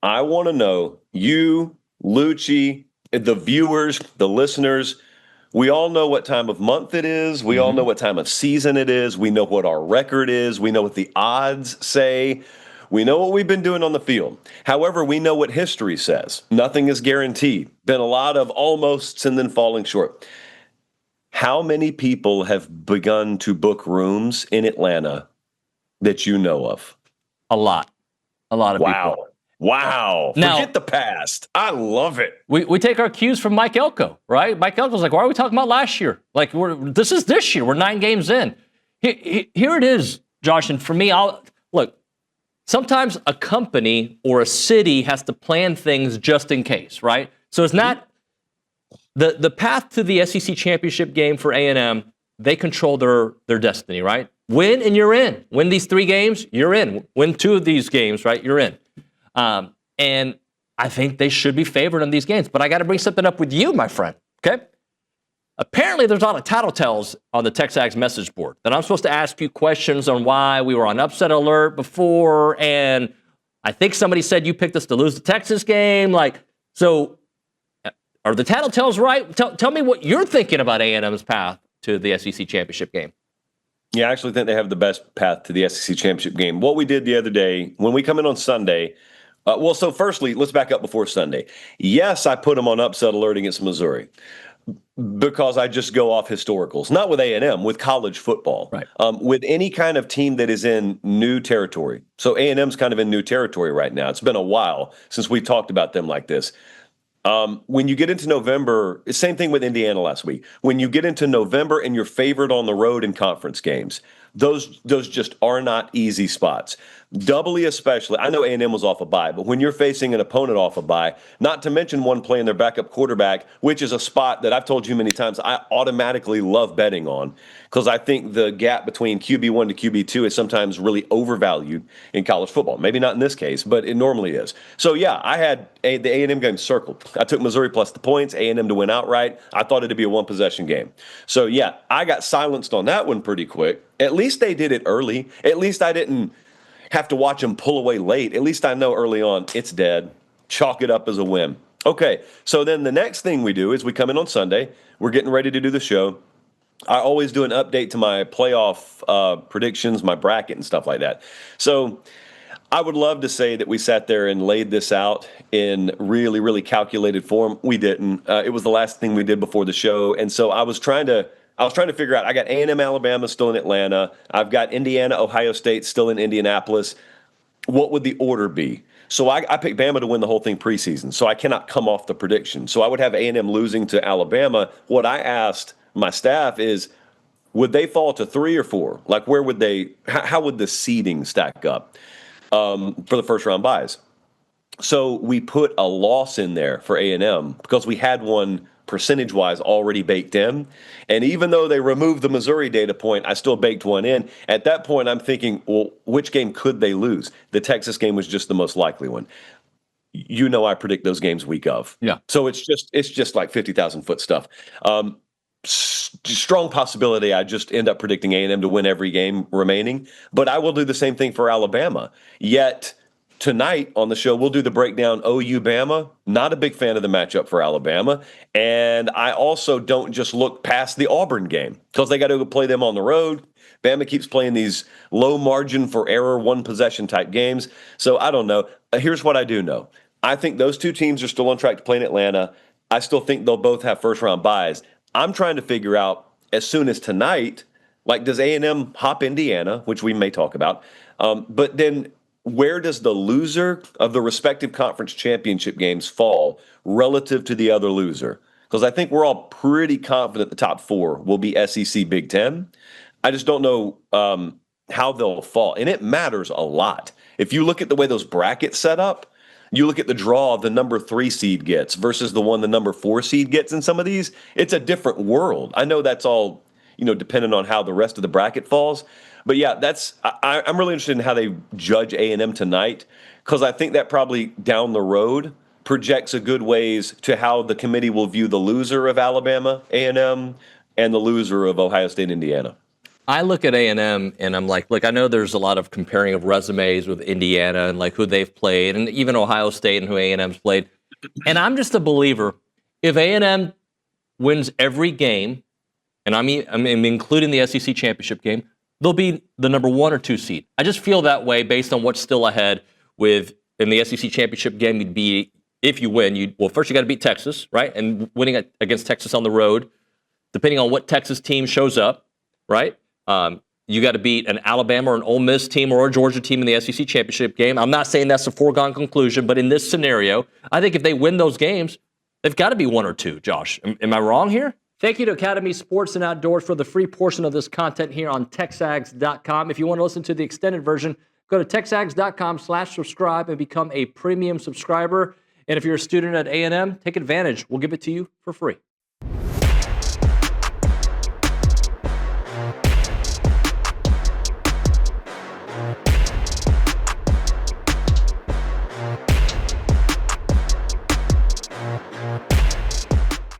I want to know, you, Lucci, the viewers, the listeners, we all know what time of month it is. We all know what time of season it is. We know what our record is. We know what the odds say. We know what we've been doing on the field. However, we know what history says. Nothing is guaranteed. Been a lot of almosts and then falling short. How many people have begun to book rooms in Atlanta that you know of? A lot. A lot of people. Wow. Now, forget the past. I love it. We take our cues from Mike Elko, right? Mike Elko's like, why are we talking about last year? Like, this is this year. We're 9 games in. Here it is, Josh. And for me, look, sometimes a company or a city has to plan things just in case, right? So it's not the path to the SEC championship game for A&M. They control their destiny, right? Win and you're in. Win these 3 games, you're in. Win 2 of these games, right? You're in. And I think they should be favored in these games. But I got to bring something up with you, my friend, okay? Apparently, there's a lot of tattletales on the TexAgs message board that I'm supposed to ask you questions on why we were on upset alert before. And I think somebody said you picked us to lose the Texas game. So are the tattletales right? Tell me what you're thinking about A&M's path to the SEC championship game. Yeah, I actually think they have the best path to the SEC championship game. What we did the other day, when we come in on Sunday, so firstly, let's back up before Sunday. Yes, I put them on upset alert against Missouri because I just go off historicals, not with A&M, with college football, right. With any kind of team that is in new territory. So A&M's kind of in new territory right now. It's been a while since we talked about them like this. When you get into November, same thing with Indiana last week. When you get into November and you're favored on the road in conference games, those just are not easy spots. Doubly especially, I know A&M was off a bye, but when you're facing an opponent off a bye, not to mention one playing their backup quarterback, which is a spot that I've told you many times I automatically love betting on because I think the gap between QB1 to QB2 is sometimes really overvalued in college football. Maybe not in this case, but it normally is. So, yeah, I had the A&M game circled. I took Missouri plus the points, A&M to win outright. I thought it'd be a one-possession game. So, yeah, I got silenced on that one pretty quick. At least they did it early. At least I didn't have to watch them pull away late. At least I know early on it's dead. Chalk it up as a win. Okay, so then the next thing we do is we come in on Sunday. We're getting ready to do the show. I always do an update to my playoff predictions, my bracket and stuff like that. So I would love to say that we sat there and laid this out in really, really calculated form. We didn't. It was the last thing we did before the show. And so I was trying to figure out, I got A&M, Alabama still in Atlanta. I've got Indiana, Ohio State still in Indianapolis. What would the order be? So I picked Bama to win the whole thing preseason, so I cannot come off the prediction. So I would have A&M losing to Alabama. What I asked my staff is, would they fall to 3 or 4? Like, where would how would the seeding stack up for the first round buys? So we put a loss in there for A&M because we had one percentage-wise already baked in. And even though they removed the Missouri data point, I still baked one in. At that point, I'm thinking, well, which game could they lose? The Texas game was just the most likely one. You know I predict those games week of. Yeah. So it's just like 50,000-foot stuff. Strong possibility I just end up predicting A&M to win every game remaining. But I will do the same thing for Alabama. Yet tonight on the show, we'll do the breakdown OU-Bama. Not a big fan of the matchup for Alabama. And I also don't just look past the Auburn game because they got to go play them on the road. Bama keeps playing these low margin for error, one possession type games. So I don't know. Here's what I do know. I think those two teams are still on track to play in Atlanta. I still think they'll both have first round buys. I'm trying to figure out as soon as tonight, like, does A&M hop Indiana, which we may talk about, but then where does the loser of the respective conference championship games fall relative to the other loser? Because I think we're all pretty confident the top 4 will be SEC Big Ten. I just don't know how they'll fall. And it matters a lot. If you look at the way those brackets set up, you look at the draw the number 3 seed gets versus the one the number 4 seed gets in some of these, it's a different world. I know that's all, dependent on how the rest of the bracket falls. But yeah, I'm really interested in how they judge A&M tonight because I think that probably down the road projects a good ways to how the committee will view the loser of Alabama, A&M, and the loser of Ohio State, Indiana. I look at A&M and I'm like, look, I know there's a lot of comparing of resumes with Indiana and like who they've played, and even Ohio State and who A&M's played. And I'm just a believer. If A&M wins every game, and I'm including the SEC championship game, they'll be the number 1 or 2 seed. I just feel that way based on what's still ahead. With in the SEC championship game, you'd be, if you win, first you got to beat Texas, right? And winning against Texas on the road, depending on what Texas team shows up, right? You got to beat an Alabama or an Ole Miss team or a Georgia team in the SEC championship game. I'm not saying that's a foregone conclusion, but in this scenario, I think if they win those games, they've got to be 1 or 2. Josh, am I wrong here? Thank you to Academy Sports and Outdoors for the free portion of this content here on TexAgs.com. If you want to listen to the extended version, go to TexAgs.com/subscribe and become a premium subscriber. And if you're a student at A&M, take advantage. We'll give it to you for free.